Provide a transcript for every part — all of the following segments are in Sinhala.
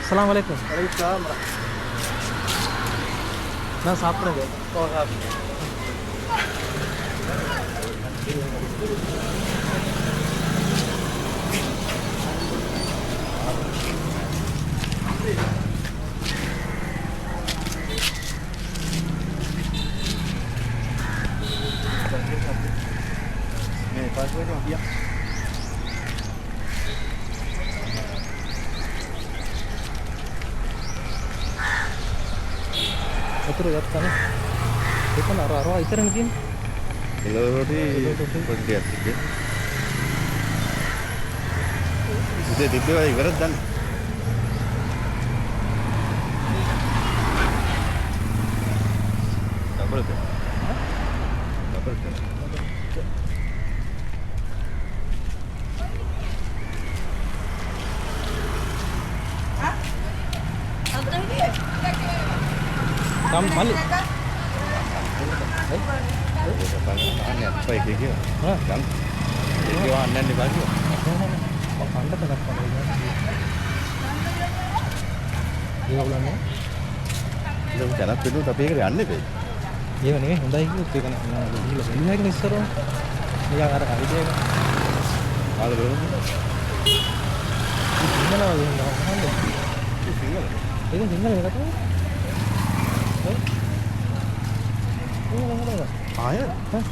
Assalamualaikum. Nah, sapra deh. Nih, passwordnya dia. Betul ya kan? Itu nara-nara itu mungkin. Kalau di bagian itu. Udah tiba ibarat dan double ke? Double ke? Kamu balik. Aneh apa gitu? Kan? Itu aneh di baju. Anda kenapa lagi? Iya ulangnya. Belum jalan dulu tapi ini aneh deh. Iya nih, udah itu kan gila. Ini lagi nih seru. Yang ada ide kan. Kalau belum Gimana lagi yang ada? tinggal. Ini tinggal ya katanya. Ini ada. Ayo. Hah?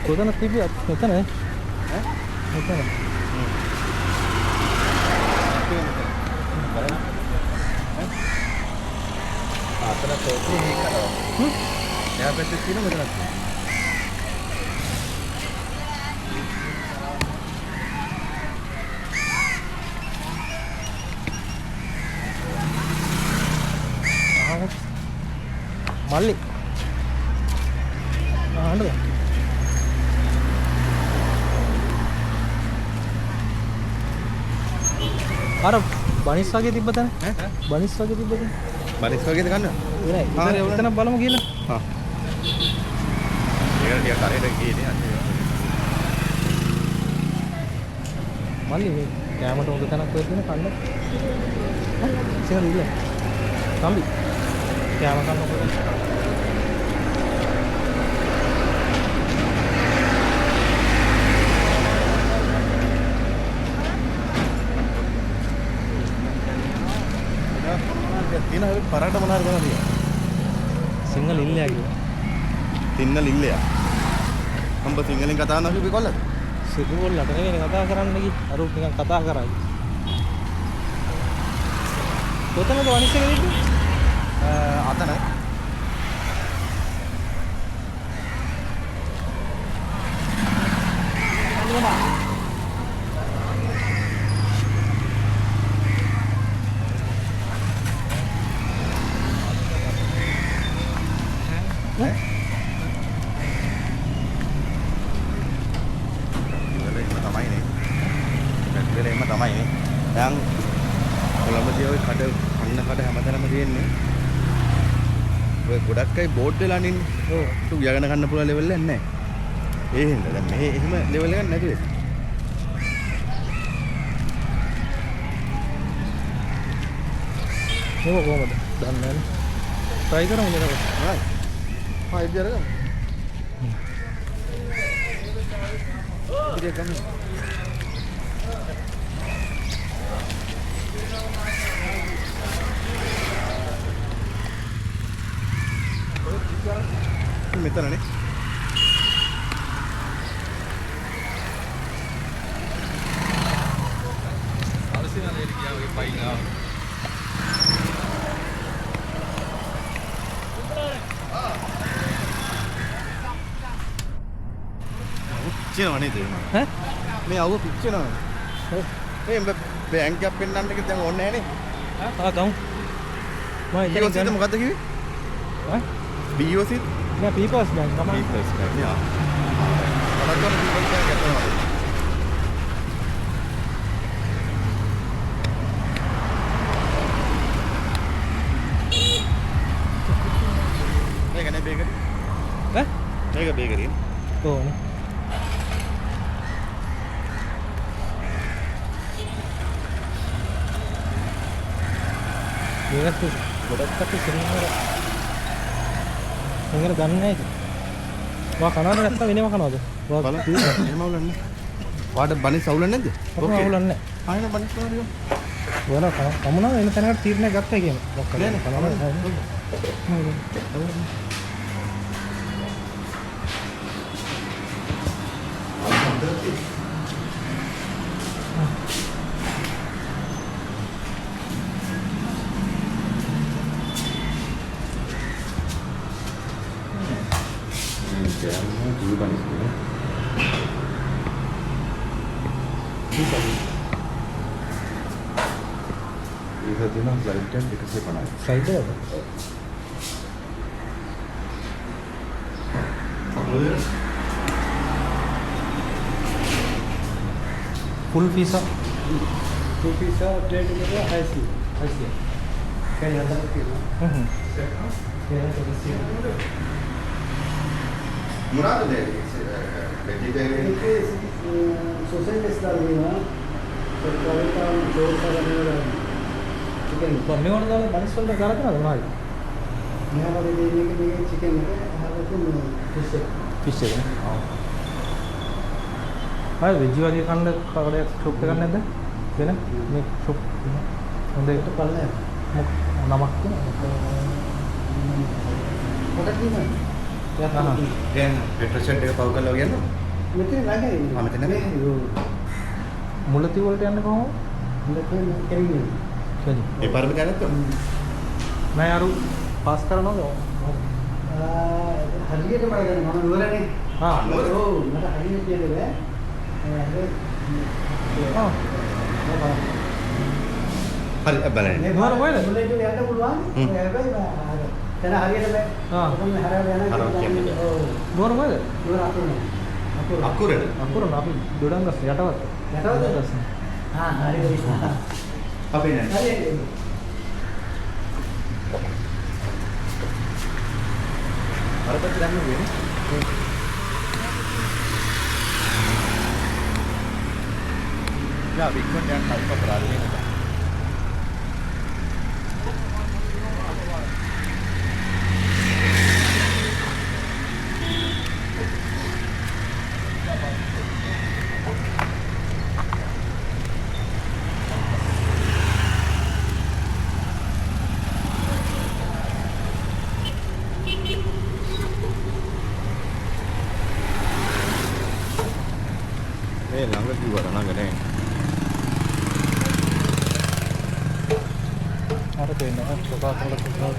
Kau kan TV apa ya? Hah? Apa? Terus itu nikah dong. Ya betul sini betul. Malik. Ada. Arab banis lagi tiba-tiba. Banis lagi tiba-tiba. Baris lagi kan? Ini, kita balom gila. Hah. Dia tarik lagi ini aja. Malik nih. Kayak mana untuk tanah kuat ini kan? Hah? Sih dulu. Kambi. Kayak makan apa? Ini hari paratha mana harga dia? Single ini lagi. Tinnal illaya. Hamba singalin kata nak भी call Situ bola, tapi ini kata keran lagi. Arup dengan kata keran. Kota mana banis lagi itu? आता ना yang kalau dia kada අන්න කඩ හැමතැනම තියෙන්නේ ඔය ගොඩක් අය බෝඩ් වෙලා අනින්නේ ඔව් තු යගෙන ගන්න පුළුවන් ලෙවල් එකක් නැහැ ඒ හින්දා දැන් මෙහෙ එහෙම ලෙවල් එකක් නැති වෙයි මේක කොහමද දන්නේ නැහැ try කරමු නේද හා ඉතින් අරගමු ඉතින් ගමු මෙතනනේ අවශ්‍ය නැහැ ගියා වගේ පයින් ආවා පිච්චෙනව නේද ඈ මේ අවුව පිච්චෙනව මේ බැංක් එකක් පෙන්නන්න එක දැන් ඕනේ නැහැ නේ ගමු මම BOC ද මොකද්ද කිව්වේ ඈ BOC නෑ පීපල්ස් බැංක් තමයි People's Bank යා බලන්න People's Bank එක තමයි මේක නේ බේකරි ඈ මේක බේකරි ඕනේ මේකට ගොඩක් කට්ටිය සිරිමර එංගර දන්නේ නැහැ ඉතින්. වා කනවද නැත්නම් වෙනම කනවද? වා බලන්න එහෙම අවුලන්නේ. වාට බනිස් අවුලන්නේ නැද්ද? ඔක්කොම අවුලන්නේ නැහැ. ආයෙත් බනිස් කරනවා. වල කමුණා වෙන තැනකට තීරණයක් ගත්තා කියමු. මොකක්ද? නෑ කනවද? ඒක තියෙනවා ස්ලයිඩ් එකක් 150යි. ස්ලයිඩ් එකද? फुल फीसा ट्रेड में ऐसी ऐसी कहीं ज़्यादा मुराद ले वेजिटेरियन सोसाइटी स्टाइल में ना सरकारी का जोर का करने वाला चिकन මේ වුණ දාලා බනිස් වලට ගාලා කරනවද මොනවද? यहाँ वाले देने के लिए चिकन है यहाँ पे तुम फिश ෆිෂ් එක නේ. ආ. වෙජ් වගේ කන්න කඩේ ෂොප් එකක් නැද්ද? වෙන මේ ෂොප් හොඳ එක तो पालना है මොක නමක් තියෙනවද? पता नहीं ना යා හා. දැන් පෙට්‍රල් ෂෙඩ් එක පව් කරලා ගියද? මෙතන නැහැ මෙතන නැහැ. මුලති වලට යන්නේ කොහොමද? මෙතන කැරිනේ කෙලි. ඒ පාරම ගියා නැත්නම් මම අරු පාස් කරනවද? හරියට මම ගන්න මම නුවරනේ ආ. ඔව් මට හරියට කියන්නේ බෑ ආ. හරි බලන්න. නුවර කොහෙද? මුලට යන්න පුළුවන් හැබැයි තන හරියට බෑ ආ. මොකද හරියට යනවා හරියට කියන්නේ බෑ. ඔව් නුවර කොහෙද? නුවර අකුරනේ අකුරද? අකුරන අපි දොඩංගස් යටවත්. යටවත්ද? ආ හරියට අපි නෑ. හරියට අරපත් ගන්න වෙන්නේ. යා වික්කෝට යන කල්ප ප්‍රාදීන. මේ ළඟ කිව්වට ළඟ නෑ. අර දෙන්න කොකා කොලා කොකා.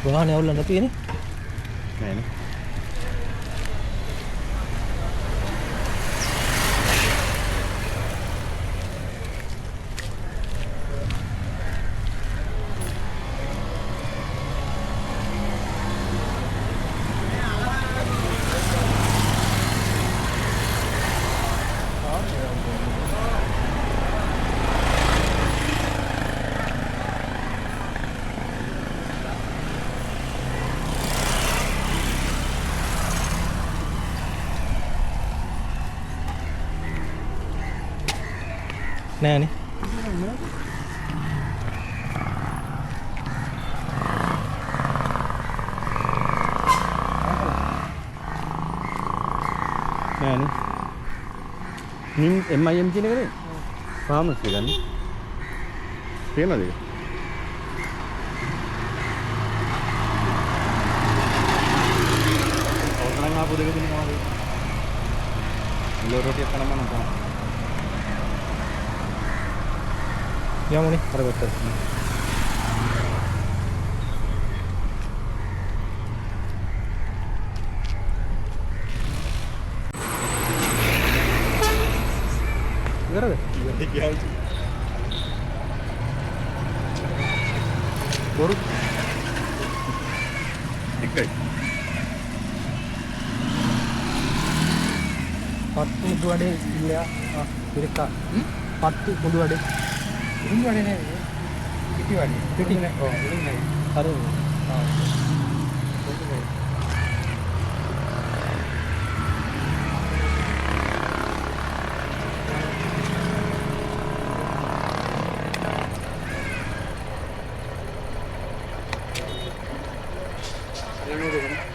ගානේ අවුල නැති නේ? නෑනේ. නෑනේ. නෑනේ. MIM කියන එකනේ. ෆාමසි ගන්න. තේනද ඒක? ඔතනන් ආපු දෙක තියෙනවා මොකද? ලෝරෝටියක් කරනවා නම් තමයි. යමුනේ අර පැත්තට. ඉවරද? බොරු එකයි. පත්තු මුදු වඩේ ඉල්ලයා පිරිකා. පත්තු මුදු වඩේ. ඉන්න වඩේ නෑ පිටි වඩේ පිටි නෑ ඔව් ඉන්න නෑ හරි. ආ. ගන්න ඕනේ.